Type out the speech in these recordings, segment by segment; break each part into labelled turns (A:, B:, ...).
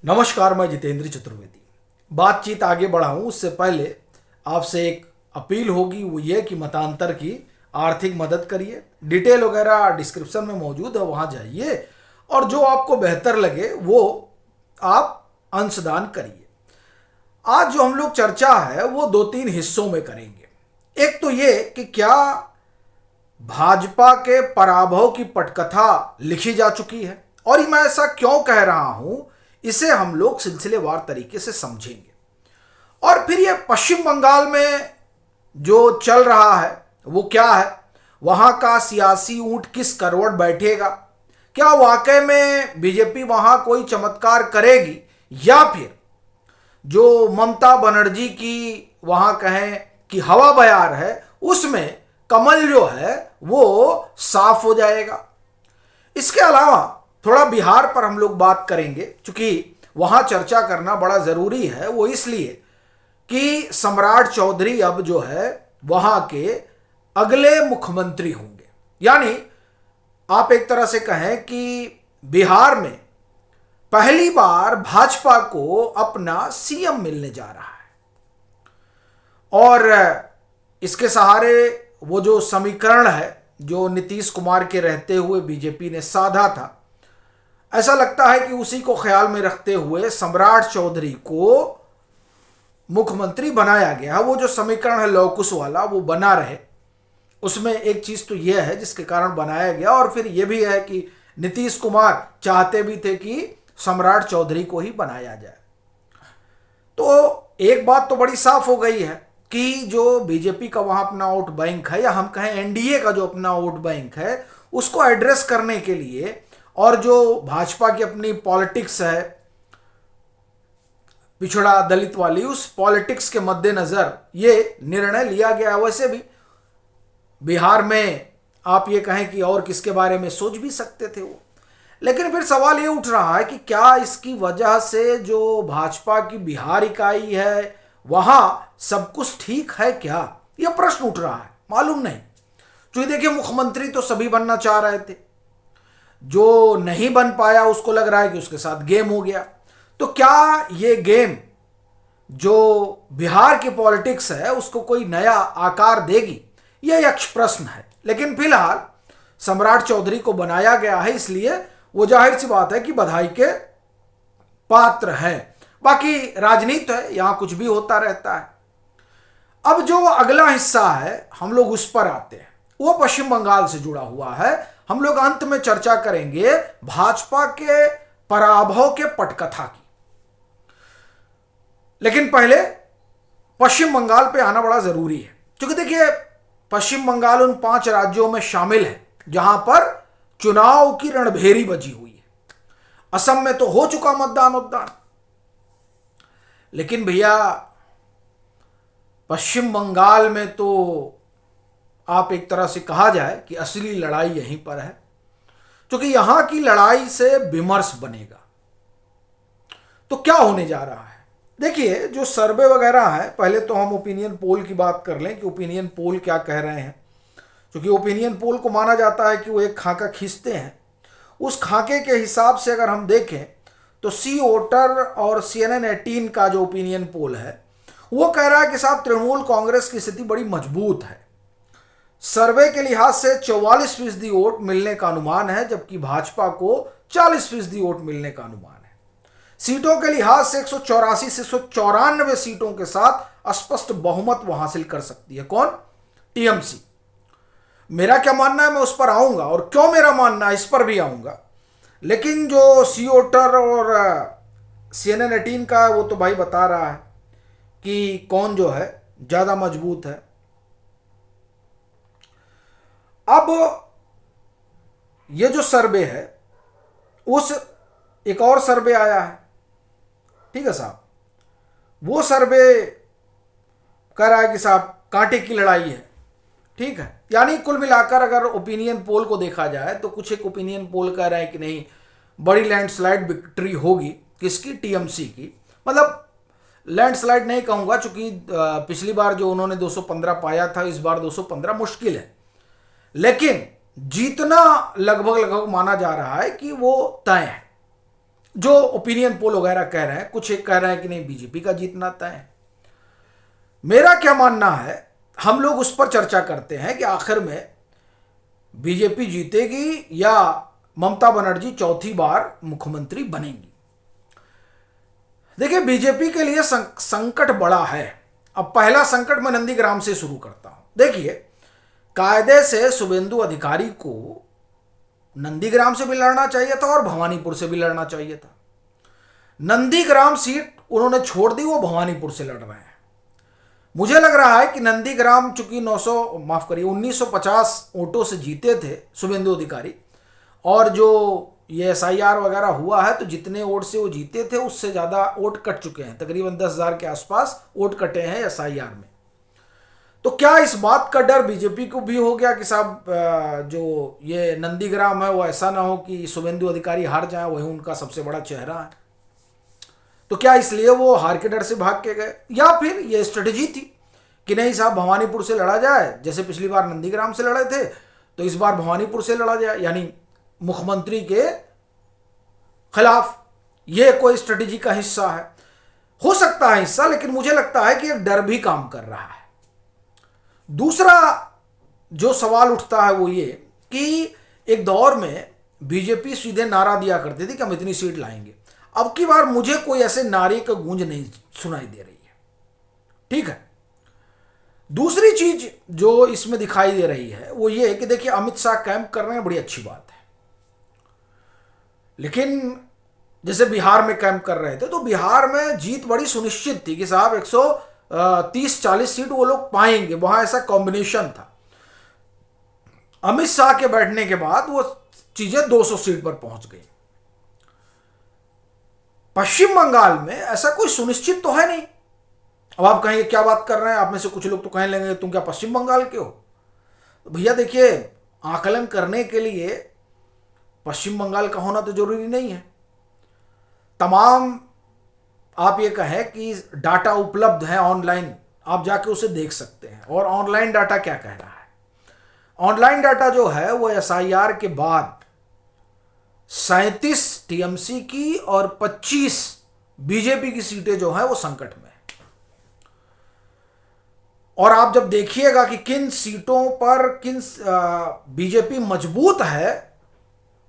A: नमस्कार, मैं जितेंद्र चतुर्वेदी। बातचीत आगे बढ़ाऊं उससे पहले आपसे एक अपील होगी, वो ये कि मतांतर की आर्थिक मदद करिए। डिटेल वगैरह डिस्क्रिप्शन में मौजूद है, वहां जाइए और जो आपको बेहतर लगे वो आप अंशदान करिए। आज जो हम लोग चर्चा है वो दो तीन हिस्सों में करेंगे। एक तो ये कि क्या भाजपा के पराभव की पटकथा लिखी जा चुकी है, और मैं ऐसा क्यों कह रहा हूं इसे हम लोग सिलसिलेवार तरीके से समझेंगे। और फिर ये पश्चिम बंगाल में जो चल रहा है वो क्या है, वहां का सियासी ऊंट किस करवट बैठेगा, क्या वाकई में बीजेपी वहां कोई चमत्कार करेगी, या फिर जो ममता बनर्जी की वहां कहें कि हवा बयार है उसमें कमल जो है वो साफ हो जाएगा। इसके अलावा थोड़ा बिहार पर हम लोग बात करेंगे, क्योंकि वहां चर्चा करना बड़ा जरूरी है। वो इसलिए कि सम्राट चौधरी अब जो है वहां के अगले मुख्यमंत्री होंगे। यानी आप एक तरह से कहें कि बिहार में पहली बार भाजपा को अपना सीएम मिलने जा रहा है। और इसके सहारे वो जो समीकरण है जो नीतीश कुमार के रहते हुए बीजेपी ने साधा था, ऐसा लगता है कि उसी को ख्याल में रखते हुए सम्राट चौधरी को मुख्यमंत्री बनाया गया। वो जो समीकरण है लौकुश वाला वो बना रहे, उसमें एक चीज तो यह है जिसके कारण बनाया गया। और फिर यह भी है कि नीतीश कुमार चाहते भी थे कि सम्राट चौधरी को ही बनाया जाए। तो एक बात तो बड़ी साफ हो गई है कि जो बीजेपी का वहां अपना वोट बैंक है, या हम कहें एनडीए का जो अपना वोट बैंक है, उसको एड्रेस करने के लिए, और जो भाजपा की अपनी पॉलिटिक्स है पिछड़ा दलित वाली, उस पॉलिटिक्स के मद्देनजर ये निर्णय लिया गया। वैसे भी बिहार में आप ये कहें कि और किसके बारे में सोच भी सकते थे वो, लेकिन फिर सवाल ये उठ रहा है कि क्या इसकी वजह से जो भाजपा की बिहार इकाई है वहां सब कुछ ठीक है क्या, यह प्रश्न उठ रहा है। मालूम नहीं, क्योंकि देखिए मुख्यमंत्री तो सभी बनना चाह रहे थे, जो नहीं बन पाया उसको लग रहा है कि उसके साथ गेम हो गया। तो क्या ये गेम जो बिहार की पॉलिटिक्स है उसको कोई नया आकार देगी, यह यक्ष प्रश्न है। लेकिन फिलहाल सम्राट चौधरी को बनाया गया है, इसलिए वो जाहिर सी बात है कि बधाई के पात्र हैं। बाकी राजनीति है, यहां कुछ भी होता रहता है। अब जो अगला हिस्सा है हम लोग उस पर आते हैं, वो पश्चिम बंगाल से जुड़ा हुआ है। हम लोग अंत में चर्चा करेंगे भाजपा के पराभव के पटकथा की। लेकिन पहले पश्चिम बंगाल पे आना बड़ा जरूरी है, क्योंकि देखिए पश्चिम बंगाल उन 5 राज्यों में शामिल है जहां पर चुनाव की रणभेरी बजी हुई है। असम में तो हो चुका मतदान, लेकिन भैया पश्चिम बंगाल में तो आप एक तरह से कहा जाए कि असली लड़ाई यहीं पर है, क्योंकि यहां की लड़ाई से विमर्श बनेगा। तो क्या होने जा रहा है, देखिए जो सर्वे वगैरह है, पहले तो हम ओपिनियन पोल की बात कर लें कि ओपिनियन पोल क्या कह रहे हैं। क्योंकि ओपिनियन पोल को माना जाता है कि वो एक खाका खींचते हैं। उस खाके के हिसाब से अगर हम देखें तो सी वोटर और CNN18 का जो ओपिनियन पोल है वो कह रहा है कि साहब तृणमूल कांग्रेस की स्थिति बड़ी मजबूत है। सर्वे के लिहाज से 44% वोट मिलने का अनुमान है, जबकि भाजपा को 40% वोट मिलने का अनुमान है। सीटों के लिहाज से 184 से 194 सीटों के साथ स्पष्ट बहुमत वो हासिल कर सकती है। कौन? टीएमसी। मेरा क्या मानना है मैं उस पर आऊंगा, और क्यों मेरा मानना है इस पर भी आऊंगा। लेकिन जो सी वोटर और CNN18 का वो तो भाई बता रहा है कि कौन जो है ज्यादा मजबूत है। अब ये जो सर्वे है, उस एक और सर्वे आया है, ठीक है साहब, वो सर्वे कह रहा है कि साहब कांटे की लड़ाई है, ठीक है। यानी कुल मिलाकर अगर ओपिनियन पोल को देखा जाए तो कुछ एक ओपिनियन पोल कह रहा है कि नहीं, बड़ी लैंडस्लाइड विक्ट्री होगी। किसकी? टीएमसी की। मतलब लैंडस्लाइड नहीं कहूंगा, चूंकि पिछली बार जो उन्होंने 215 पाया था, इस बार 215 मुश्किल है, लेकिन जीतना लगभग लगभग माना जा रहा है कि वो तय है। जो ओपिनियन पोल वगैरह कह रहे हैं, कुछ एक कह रहे हैं कि नहीं बीजेपी का जीतना तय है। मेरा क्या मानना है, हम लोग उस पर चर्चा करते हैं कि आखिर में बीजेपी जीतेगी या ममता बनर्जी चौथी बार मुख्यमंत्री बनेंगी। देखिए, बीजेपी के लिए संकट बड़ा है। अब पहला संकट मैं नंदीग्राम से शुरू करता हूं। देखिए, कायदे से शुभेंदु अधिकारी को नंदीग्राम से भी लड़ना चाहिए था और भवानीपुर से भी लड़ना चाहिए था। नंदीग्राम सीट उन्होंने छोड़ दी, वो भवानीपुर से लड़ रहे हैं। मुझे लग रहा है कि नंदीग्राम चूंकि 1950 वोटों से जीते थे शुभेंदु अधिकारी, और जो ये SIR वगैरह हुआ है तो जितने वोट से वो जीते थे उससे ज़्यादा वोट कट चुके हैं, तकरीबन 10,000 के आसपास वोट कटे हैं SIR में। तो क्या इस बात का डर बीजेपी को भी हो गया कि साहब जो ये नंदीग्राम है वो ऐसा ना हो कि शुभेंदु अधिकारी हार जाए, वही उनका सबसे बड़ा चेहरा है, तो क्या इसलिए वो हार के डर से भाग के गए? या फिर ये स्ट्रेटेजी थी कि नहीं साहब भवानीपुर से लड़ा जाए, जैसे पिछली बार नंदीग्राम से लड़े थे तो इस बार भवानीपुर से लड़ा जाए, यानी मुख्यमंत्री के खिलाफ। ये कोई स्ट्रेटेजी का हिस्सा है, हो सकता है हिस्सा, लेकिन मुझे लगता है कि एक डर भी काम कर रहा है। दूसरा जो सवाल उठता है वो ये कि एक दौर में बीजेपी सीधे नारा दिया करती थी कि हम इतनी सीट लाएंगे। अब की बार मुझे कोई ऐसे नारे का गूंज नहीं सुनाई दे रही है। ठीक है, दूसरी चीज जो इसमें दिखाई दे रही है वो ये कि देखिए, अमित शाह कैंप कर रहे हैं, बड़ी अच्छी बात है, लेकिन जैसे बिहार में कैंप कर रहे थे तो बिहार में जीत बड़ी सुनिश्चित थी कि साहब 130-40 सीट वो लोग पाएंगे, वहां ऐसा कॉम्बिनेशन था। अमित शाह के बैठने के बाद वो चीजें 200 सीट पर पहुंच गई। पश्चिम बंगाल में ऐसा कोई सुनिश्चित तो है नहीं। अब आप कहेंगे क्या बात कर रहे हैं, आप में से कुछ लोग तो कहने लेंगे तुम क्या पश्चिम बंगाल के हो? तो भैया देखिए, आकलन करने के लिए पश्चिम बंगाल का होना तो जरूरी नहीं है। तमाम आप ये कहें कि डाटा उपलब्ध है ऑनलाइन, आप जाके उसे देख सकते हैं। और ऑनलाइन डाटा क्या कह रहा है? ऑनलाइन डाटा जो है वो SIR के बाद 37 TMC की और 25 बीजेपी की सीटें जो है वो संकट में है। और आप जब देखिएगा कि किन सीटों पर किन बीजेपी मजबूत है,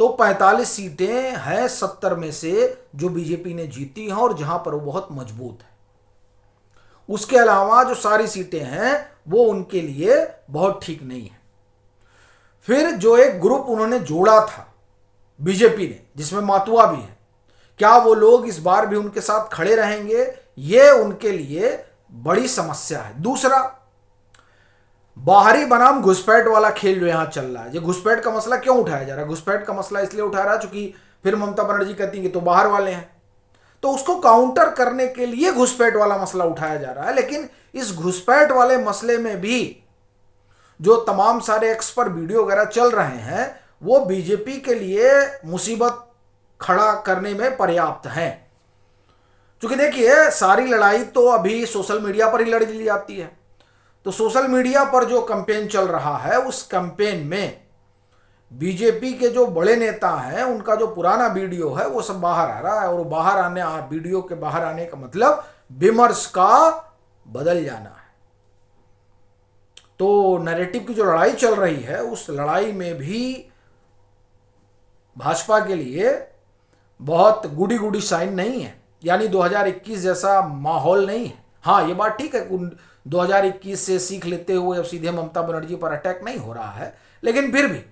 A: तो 45 सीटें हैं 70 में से जो बीजेपी ने जीती हैं और जहां पर वो बहुत मजबूत है। उसके अलावा जो सारी सीटें हैं वो उनके लिए बहुत ठीक नहीं है। फिर जो एक ग्रुप उन्होंने जोड़ा था बीजेपी ने, जिसमें मातुआ भी है, क्या वो लोग इस बार भी उनके साथ खड़े रहेंगे? ये उनके लिए बड़ी समस्या है। दूसरा, बाहरी बनाम घुसपैठ वाला खेल जो यहां चल रहा है। ये घुसपैठ का मसला क्यों उठाया जा रहा है? घुसपैठ का मसला इसलिए उठा रहा है क्योंकि फिर ममता बनर्जी कहती है कि तो बाहर वाले हैं, तो उसको काउंटर करने के लिए घुसपैठ वाला मसला उठाया जा रहा है। लेकिन इस घुसपैठ वाले मसले में भी जो तमाम सारे एक्स पर वीडियो वगैरह चल रहे हैं वो बीजेपी के लिए मुसीबत खड़ा करने में पर्याप्त हैं। क्योंकि देखिए, सारी लड़ाई तो अभी सोशल मीडिया पर ही लड़ी ली जाती है। तो सोशल मीडिया पर जो कैंपेन चल रहा है उस कैंपेन में बीजेपी के जो बड़े नेता हैं उनका जो पुराना वीडियो है वो सब बाहर आ रहा है। और बाहर आने वीडियो के बाहर आने का मतलब विमर्श का बदल जाना है। तो नैरेटिव की जो लड़ाई चल रही है उस लड़ाई में भी भाजपा के लिए बहुत गुडी गुडी साइन नहीं है, यानी 2021 जैसा माहौल नहीं है। हाँ, ये बात ठीक है, 2021 से सीख लेते हुए अब सीधे ममता बनर्जी पर अटैक नहीं हो रहा है, लेकिन फिर भी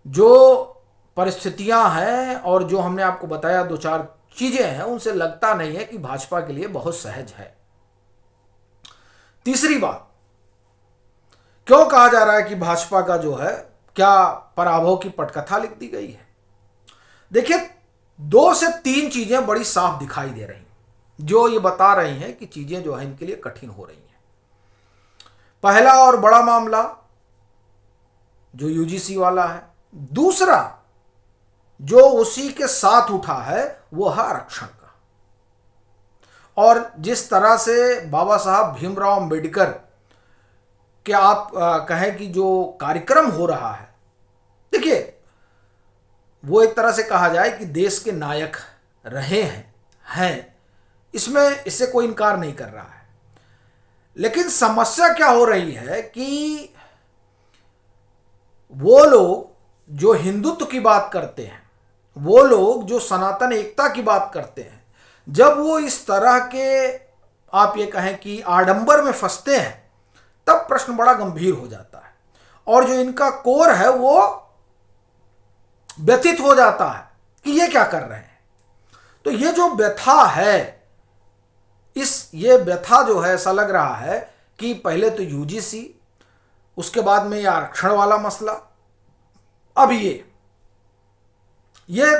A: जो परिस्थितियां हैं और जो हमने आपको बताया 2-4 चीजें हैं, उनसे लगता नहीं है कि भाजपा के लिए बहुत सहज है। तीसरी बात, क्यों कहा जा रहा है कि भाजपा का जो है क्या पराभव की पटकथा लिख दी गई है? देखिए, 2 से 3 चीजें बड़ी साफ दिखाई दे रही जो ये बता रही हैं कि चीजें जो है इनके लिए कठिन हो रही हैं। पहला और बड़ा मामला जो UGC वाला है। दूसरा जो उसी के साथ उठा है वो है आरक्षण का। और जिस तरह से बाबा साहब भीमराव अंबेडकर के आप कहें कि जो कार्यक्रम हो रहा है, देखिए वो एक तरह से कहा जाए कि देश के नायक रहे हैं, इसमें इससे कोई इनकार नहीं कर रहा है। लेकिन समस्या क्या हो रही है कि वो लोग जो हिंदुत्व की बात करते हैं, वो लोग जो सनातन एकता की बात करते हैं, जब वो इस तरह के आप ये कहें कि आडंबर में फंसते हैं, तब प्रश्न बड़ा गंभीर हो जाता है और जो इनका कोर है वो व्यथित हो जाता है कि ये क्या कर रहे हैं। तो ये जो व्यथा है, ये व्यथा जो है, ऐसा लग रहा है कि पहले तो यूजीसी, उसके बाद में ये आरक्षण वाला मसला, अब ये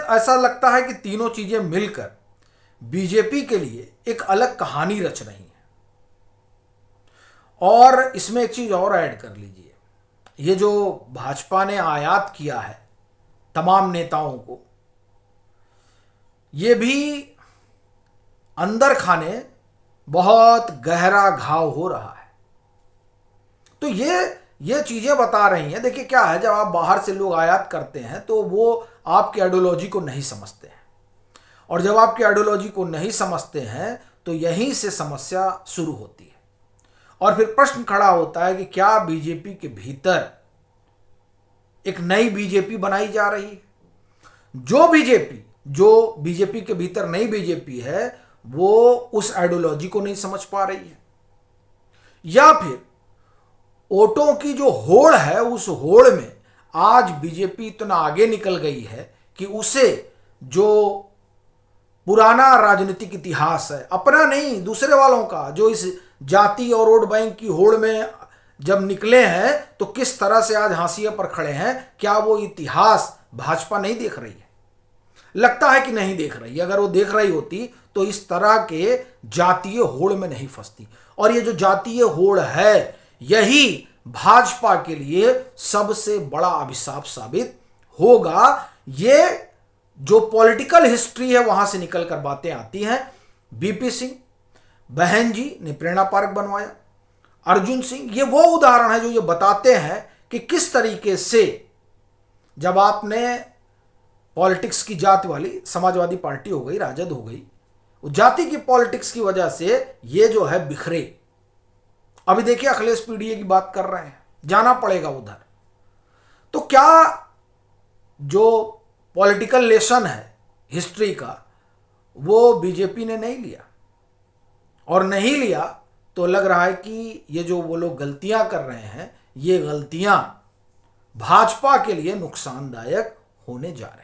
A: ऐसा लगता है कि तीनों चीजें मिलकर बीजेपी के लिए एक अलग कहानी रच रही हैं। और इसमें एक चीज और ऐड कर लीजिए, ये जो भाजपा ने आयात किया है तमाम नेताओं को, ये भी अंदर खाने बहुत गहरा घाव हो रहा है। तो ये चीजें बता रही हैं। देखिए क्या है, जब आप बाहर से लोग आयात करते हैं तो वो आपकी आइडियोलॉजी को नहीं समझते हैं, और जब आपकी आइडियोलॉजी को नहीं समझते हैं तो यहीं से समस्या शुरू होती है। और फिर प्रश्न खड़ा होता है कि क्या बीजेपी के भीतर एक नई बीजेपी बनाई जा रही है? जो बीजेपी के भीतर नई बीजेपी है वो उस आइडियोलॉजी को नहीं समझ पा रही है, या फिर वोटों की जो होड़ है, उस होड़ में आज बीजेपी इतना आगे निकल गई है कि उसे जो पुराना राजनीतिक इतिहास है, अपना नहीं दूसरे वालों का, जो इस जाति और वोट बैंक की होड़ में जब निकले हैं तो किस तरह से आज हाशिए पर खड़े हैं, क्या वो इतिहास भाजपा नहीं देख रही है? लगता है कि नहीं देख रही। अगर वो देख रही होती तो इस तरह के जातीय होड़ में नहीं फंसती। और ये जो जातीय होड़ है, यही भाजपा के लिए सबसे बड़ा अभिशाप साबित होगा। ये जो पॉलिटिकल हिस्ट्री है वहां से निकलकर बातें आती हैं। बीपी सिंह, बहन जी ने प्रेरणा पार्क बनवाया, अर्जुन सिंह, ये वो उदाहरण है जो ये बताते हैं कि किस तरीके से जब आपने पॉलिटिक्स की जाति वाली, समाजवादी पार्टी हो गई, राजद हो गई, जाति की पॉलिटिक्स की वजह से ये जो है बिखरे। अभी देखिए अखिलेश पीडीए की बात कर रहे हैं, जाना पड़ेगा उधर। तो क्या जो पॉलिटिकल लेसन है हिस्ट्री का, वो बीजेपी ने नहीं लिया, और नहीं लिया तो लग रहा है कि ये जो वो लोग गलतियां कर रहे हैं, ये गलतियां भाजपा के लिए नुकसानदायक होने जा रही हैं।